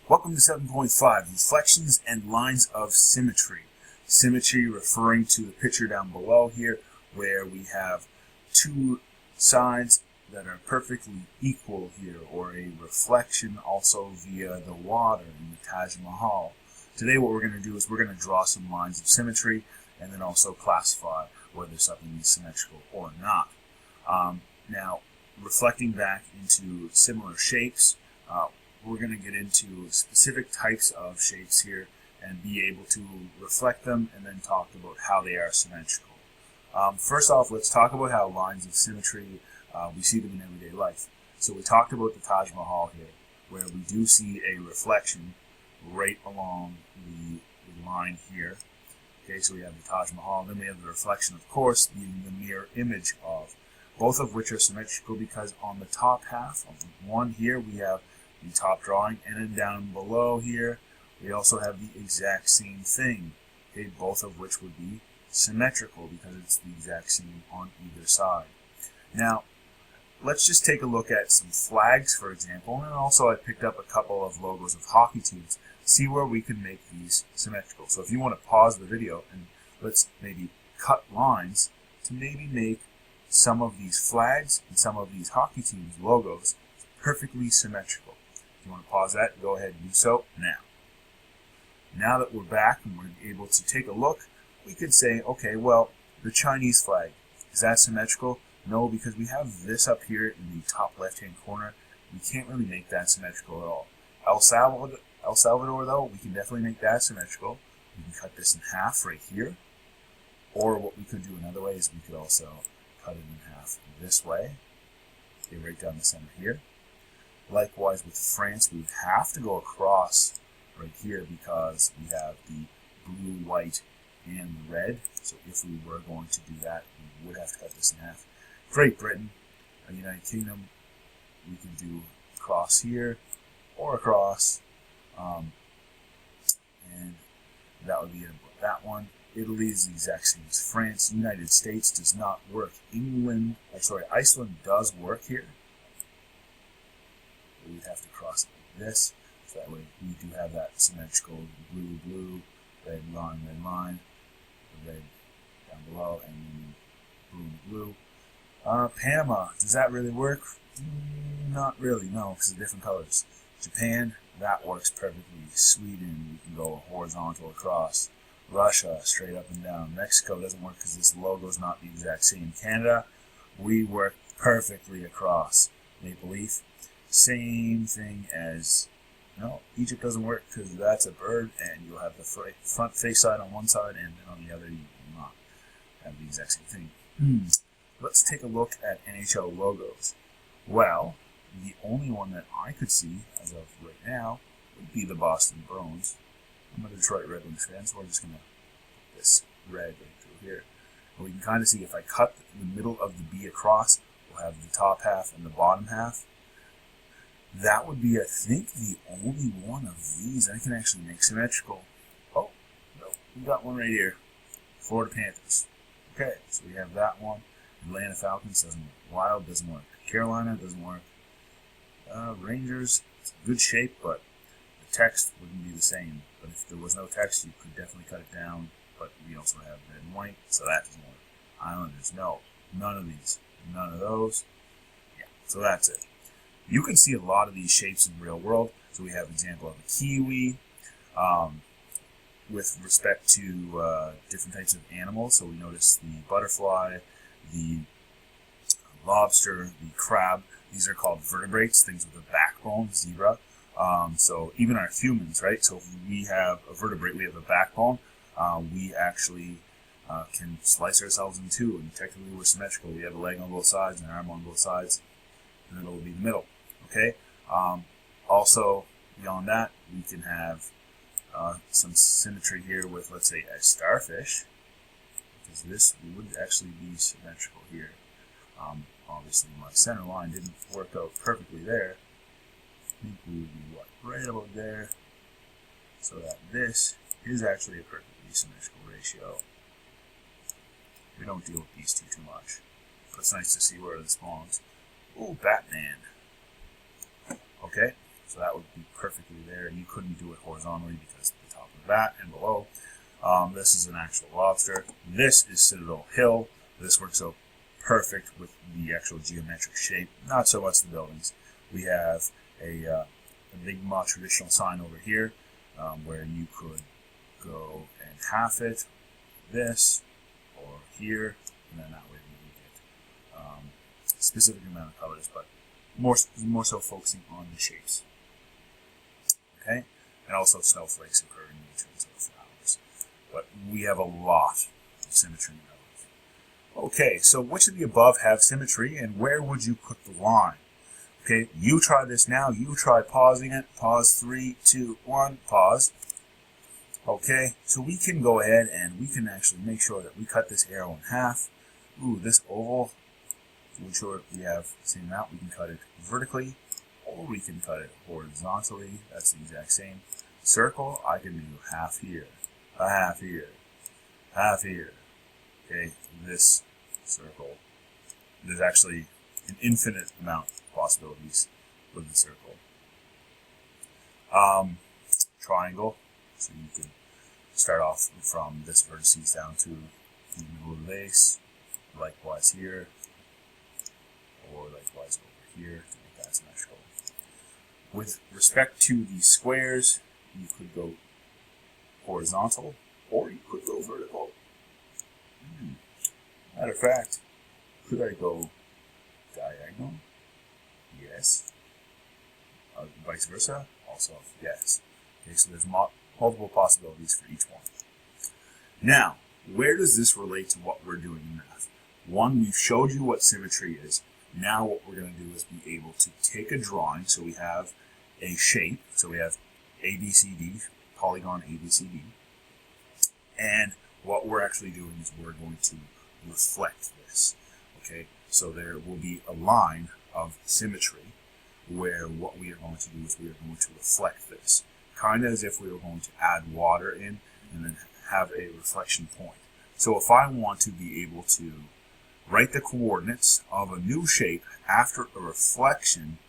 Welcome to 7.5, Reflections and Lines of Symmetry. Symmetry referring to the picture down below here, where we have two sides that are perfectly equal here, or a reflection also via the water in the Taj Mahal. Today what we're going to do is we're going to draw some lines of symmetry and then also classify whether something is symmetrical or not. Now, reflecting back into similar shapes, we're going to get into specific types of shapes here and be able to reflect them and then talk about how they are symmetrical. First off, let's talk about how lines of symmetry, we see them in everyday life. So we talked about the Taj Mahal here, where we do see a reflection right along the line here. Okay, so we have the Taj Mahal, then we have the reflection, of course, being the mirror image of, both of which are symmetrical because on the top half of one here we have the top drawing, and then down below here we also have the exact same thing, okay, both of which would be symmetrical because it's the exact same on either side. Now let's just take a look at some flags, for example, and also I picked up a couple of logos of hockey teams, see where we can make these symmetrical. So if you want to pause the video and let's maybe cut lines to maybe make some of these flags and some of these hockey teams logos perfectly symmetrical. If you want to pause that, go ahead and do so now. Now that we're back and we're able to take a look, we could say, okay, well, the Chinese flag, is that symmetrical? No, because we have this up here in the top left-hand corner. We can't really make that symmetrical at all. El Salvador, though, we can definitely make that symmetrical. We can cut this in half right here. Or what we could do another way is we could also cut it in half this way. Okay, right down the center here. Likewise with France, we would have to go across right here because we have the blue, white, and the red. So if we were going to do that, we would have to cut this in half. Great Britain, or United Kingdom, we can do across here or across, and that would be that one. Italy is the exact same as France. United States does not work. Iceland does work here. We'd have to cross it like this, so that way we do have that symmetrical blue, blue, red line, the red down below, and then blue and blue. Panama, does that really work? Not really, no, because of different colors. Japan, that works perfectly. Sweden, we can go horizontal across. Russia, straight up and down. Mexico doesn't work because this logo is not the exact same. Canada, we work perfectly across. Maple Leaf, same thing as, no, Egypt doesn't work because that's a bird and you'll have the front face side on one side and then on the other you will not have the exact same thing. Let's take a look at NHL logos. Well, the only one that I could see as of right now would be the Boston Bruins. I'm a Detroit Red Wings fan, so we're just going to put this red right through here. And we can kind of see if I cut the middle of the B across, we'll have the top half and the bottom half. That would be, I think, the only one of these I can actually make symmetrical. Oh, no, we got one right here. Florida Panthers. Okay, so we have that one. Atlanta Falcons doesn't work. Wild doesn't work. Carolina doesn't work. Rangers, it's in good shape, but the text wouldn't be the same. But if there was no text, you could definitely cut it down. But we also have red and white, so that doesn't work. Islanders, no. None of these. None of those. Yeah, so that's it. You can see a lot of these shapes in the real world. So we have an example of a kiwi with respect to different types of animals. So we notice the butterfly, the lobster, the crab. These are called vertebrates, things with a backbone, zebra. So even our humans, right? So if we have a vertebrate, we have a backbone. We actually can slice ourselves in two, and technically we're symmetrical. We have a leg on both sides, and an arm on both sides, and then it'll be the middle. Okay. Also, beyond that, we can have some symmetry here with, let's say, a starfish, because this would actually be symmetrical here. Obviously, my center line didn't work out perfectly there. I think we would be right about there, so that this is actually a perfectly symmetrical ratio. We don't deal with these two too much, but it's nice to see where this belongs. Ooh, Batman. Okay, So that would be perfectly there. You couldn't do it horizontally because the top of that and below. This is an actual lobster. This is Citadel Hill. This works out perfect with the actual geometric shape, not so much the buildings. We have a Enigma traditional sign over here, where you could go and half it, this, or here, and then that way you get specific amount of colors, but more so focusing on the shapes. Okay, and also snowflakes occur in nature and flowers, but we have a lot of symmetry in our life. Okay, so which of the above have symmetry, and where would you put the line? Okay, you try this now. You try pausing it. Pause. 3, 2, 1. Pause. Okay, so we can go ahead and we can actually make sure that we cut this arrow in half. Ooh, this oval, to ensure we have the same amount, we can cut it vertically, or we can cut it horizontally. That's the exact same. Circle, I can do half here, a half here, half here. Okay, this circle, there's actually an infinite amount of possibilities with the circle. Triangle, so you could start off from this vertices down to the middle of the base, likewise here, or likewise over here to make that symmetrical. With respect to the squares, you could go horizontal, or you could go vertical. Matter of fact, could I go diagonal? Yes. Vice versa? Also, yes. Okay, so there's multiple possibilities for each one. Now, where does this relate to what we're doing in math? One, we've showed you what symmetry is. Now what we're going to do is be able to take a drawing. So we have a shape. So we have ABCD, polygon ABCD. And what we're actually doing is we're going to reflect this. Okay, so there will be a line of symmetry where what we are going to do is we are going to reflect this. Kind of as if we were going to add water in and then have a reflection point. So if I want to be able to write the coordinates of a new shape after a reflection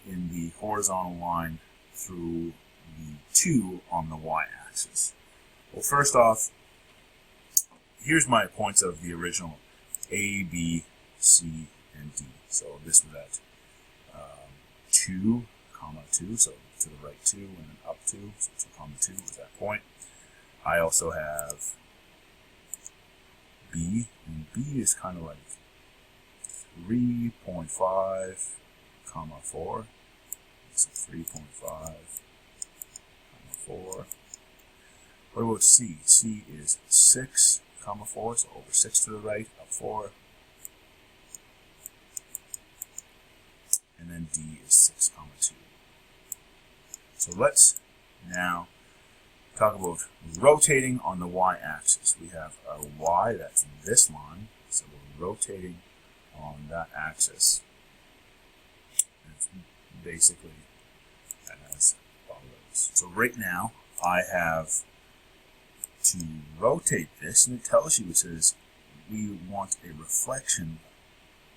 in the horizontal line through the 2 on the y-axis. Well, first off, here's my points of the original A, B, C, and D. So this was at 2, 2, so to the right 2, and then up 2, so 2, 2 was that point. I also have B, and B is kind of like 3.5, 4. So 3.5, 4. What about C? C is 6, 4, so over 6 to the right, up 4. And then D is 6, 2. So let's now talk about rotating on the y-axis. We have a y, that's this line, so we're rotating on that axis. It's basically as follows. So right now, I have to rotate this, and it tells you, it says we want a reflection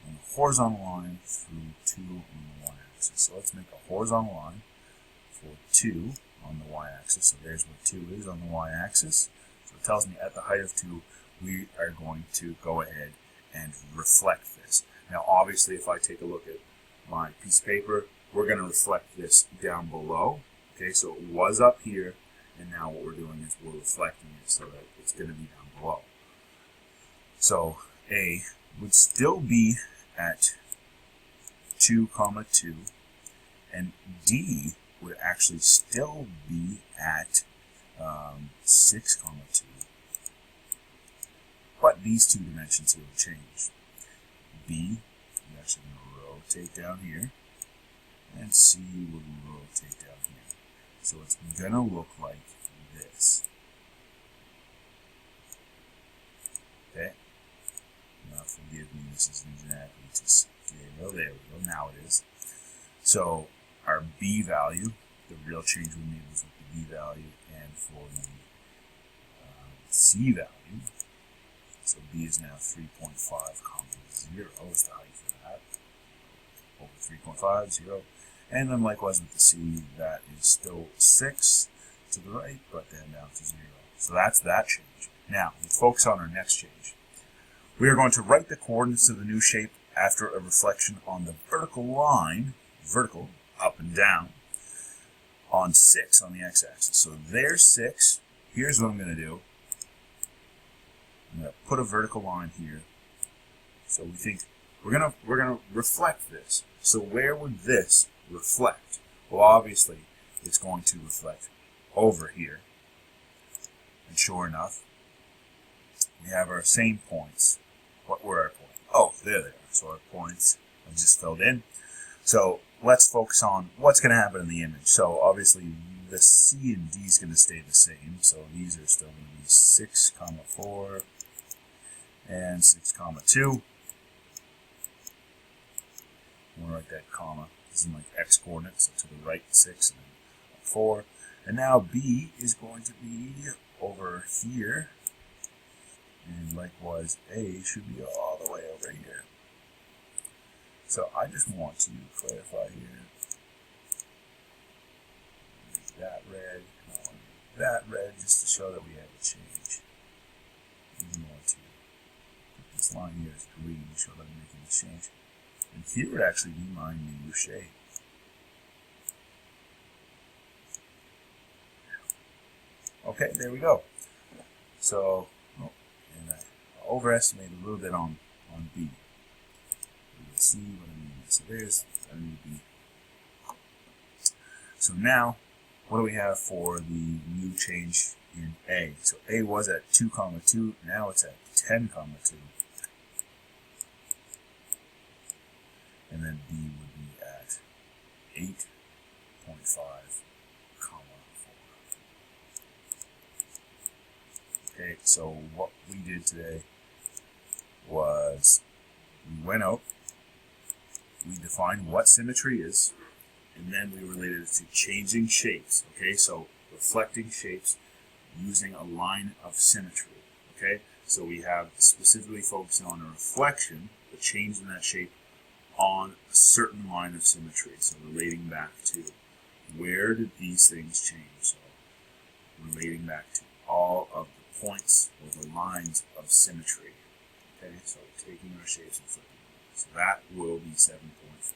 on the horizontal line through 2 on the y-axis. So let's make a horizontal line for 2 on the y-axis. So there's what 2 is on the y-axis. So it tells me at the height of 2, we are going to go ahead and reflect this. Now obviously if I take a look at my piece of paper, we're going to reflect this down below. Okay, so it was up here, and now what we're doing is we're reflecting it so that it's going to be down below. So A would still be at 2, 2, and D would actually still be at 6, 2. But these two dimensions here will change. B, you're actually going to rotate down here, and C would rotate down here. So it's going to look like this. Okay? Now forgive me, this isn't exactly to scale. There we go, now it is. So our B value, the real change we made was with the B value, and for the C value, so B is now 3.5, 0 is the height for that. Over 3.5, 0. And then likewise with the C, that is still 6 to the right, but then down to 0. So that's that change. Now, let's focus on our next change. We are going to write the coordinates of the new shape after a reflection on the vertical line, vertical, up and down, on 6 on the x-axis. So there's 6. Here's what I'm going to do. I'm going to put a vertical line here. So we think we're gonna reflect this. So where would this reflect? Well, obviously, it's going to reflect over here. And sure enough, we have our same points. What were our points? Oh, there they are. So our points I just filled in. So let's focus on what's going to happen in the image. So obviously, the C and D is going to stay the same. So these are still going to be 6, 4, and 6, 2. I'm going to write that comma. This is like x coordinates, so to the right 6 and then 4. And now B is going to be over here. And likewise, A should be all the way over here. So I just want to clarify here. Make that red, and I want to make that red just to show that we have a change. We want to put this line here as green to show that I'm making a change. And here would actually be my new shape. Okay, there we go. So, and I overestimated a little bit on B. You'll see what I mean. So there's our new B. So now, what do we have for the new change in A? So A was at 2, 2. Now it's at 10, 2. And then B would be at 8.5, 4. Okay, so what we did today was we went out, we defined what symmetry is, and then we related it to changing shapes. Okay, so reflecting shapes using a line of symmetry. Okay, so we have specifically focusing on a reflection, the change in that shape on a certain line of symmetry. So relating back to where did these things change? So relating back to all of the points or the lines of symmetry. Okay, so taking our shapes and flipping them. So that will be 7.5.